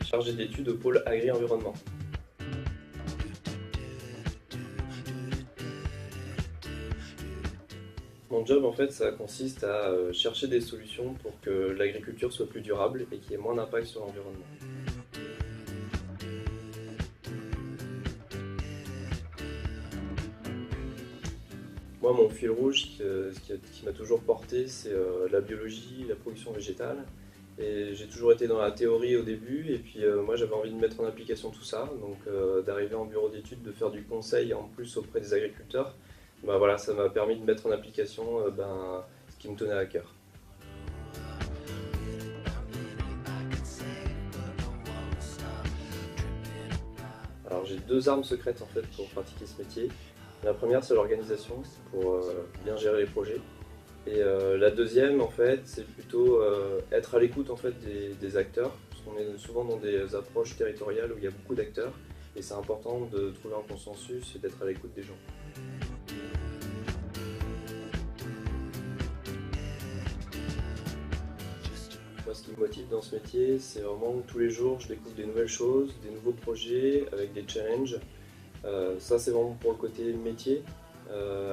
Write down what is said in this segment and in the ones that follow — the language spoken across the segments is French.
chargé d'études au pôle Agri-Environnement. Mon job, en fait, ça consiste à chercher des solutions pour que l'agriculture soit plus durable et qu'il y ait moins d'impact sur l'environnement. Moi, mon fil rouge, ce qui m'a toujours porté, c'est la biologie, la production végétale. Et j'ai toujours été dans la théorie au début, et puis moi j'avais envie de mettre en application tout ça, donc d'arriver en bureau d'études, de faire du conseil en plus auprès des agriculteurs. Bah, voilà, ça m'a permis de mettre en application ce qui me tenait à cœur. Alors j'ai deux armes secrètes en fait pour pratiquer ce métier. La première, c'est l'organisation pour bien gérer les projets. Et la deuxième, en fait, c'est plutôt être à l'écoute en fait, des acteurs, parce qu'on est souvent dans des approches territoriales où il y a beaucoup d'acteurs, et c'est important de trouver un consensus et d'être à l'écoute des gens. Moi, ce qui me motive dans ce métier, c'est vraiment que tous les jours, je découvre des nouvelles choses, des nouveaux projets avec des challenges. Ça, c'est vraiment pour le côté métier.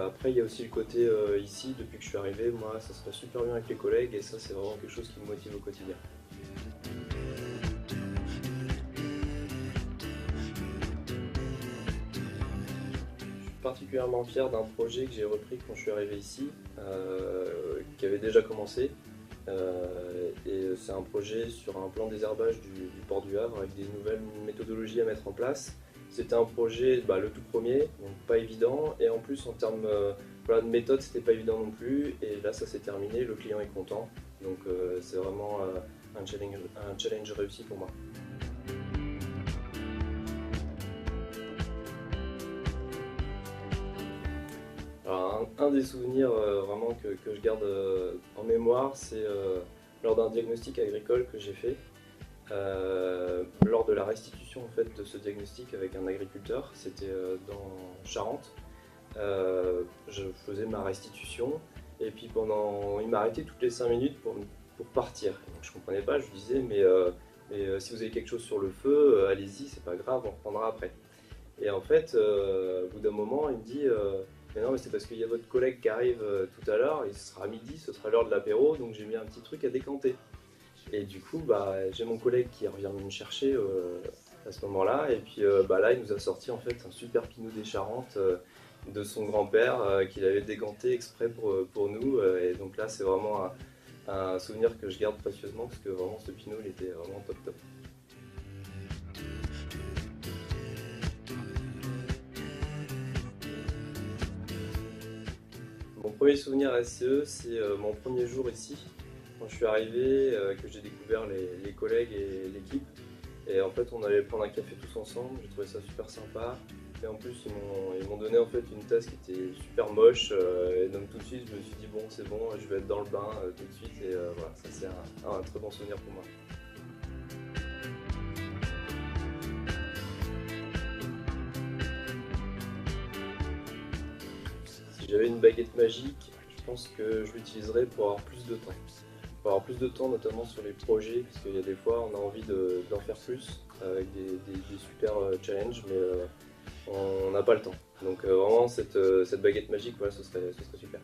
Après, il y a aussi le côté ici, depuis que je suis arrivé, moi, ça se passe super bien avec les collègues et ça, c'est vraiment quelque chose qui me motive au quotidien. Je suis particulièrement fier d'un projet que j'ai repris quand je suis arrivé ici, qui avait déjà commencé. Et c'est un projet sur un plan désherbage du port du Havre avec des nouvelles méthodologies à mettre en place. C'était un projet, le tout premier, donc pas évident, et en plus en termes voilà, de méthode, c'était pas évident non plus. Et là, ça s'est terminé, le client est content, donc c'est vraiment un challenge réussi pour moi. Alors, un des souvenirs vraiment que je garde en mémoire, c'est lors d'un diagnostic agricole que j'ai fait. Lors de la restitution en fait, de ce diagnostic avec un agriculteur, c'était dans Charente. Je faisais ma restitution et puis il m'a arrêté toutes les 5 minutes pour partir. Donc, je ne comprenais pas, je lui disais mais si vous avez quelque chose sur le feu, allez-y, c'est pas grave, on reprendra après. Et en fait, au bout d'un moment, il me dit mais non, mais c'est parce qu'il y a votre collègue qui arrive tout à l'heure, et ce sera midi, ce sera l'heure de l'apéro, donc j'ai mis un petit truc à décanter. Et du coup, j'ai mon collègue qui revient me chercher à ce moment-là, et puis là, il nous a sorti en fait un super pinot des Charentes de son grand-père qu'il avait déganté exprès pour nous. Et donc là, c'est vraiment un souvenir que je garde précieusement parce que vraiment ce pinot, il était vraiment top top. Mon premier souvenir SCE, c'est mon premier jour ici, quand je suis arrivé, que j'ai découvert les collègues et l'équipe. Et en fait, on allait prendre un café tous ensemble, j'ai trouvé ça super sympa. Et en plus, ils m'ont donné en fait une tasse qui était super moche. Et donc tout de suite, je me suis dit, bon, c'est bon, je vais être dans le bain tout de suite. Et voilà, ça c'est un très bon souvenir pour moi. Si j'avais une baguette magique, je pense que je l'utiliserais pour avoir plus de temps. Pour avoir plus de temps, notamment sur les projets, parce qu'il y a des fois, on a envie d'en faire plus avec des super challenges, mais on n'a pas le temps. Donc vraiment, cette baguette magique, voilà, ce serait super.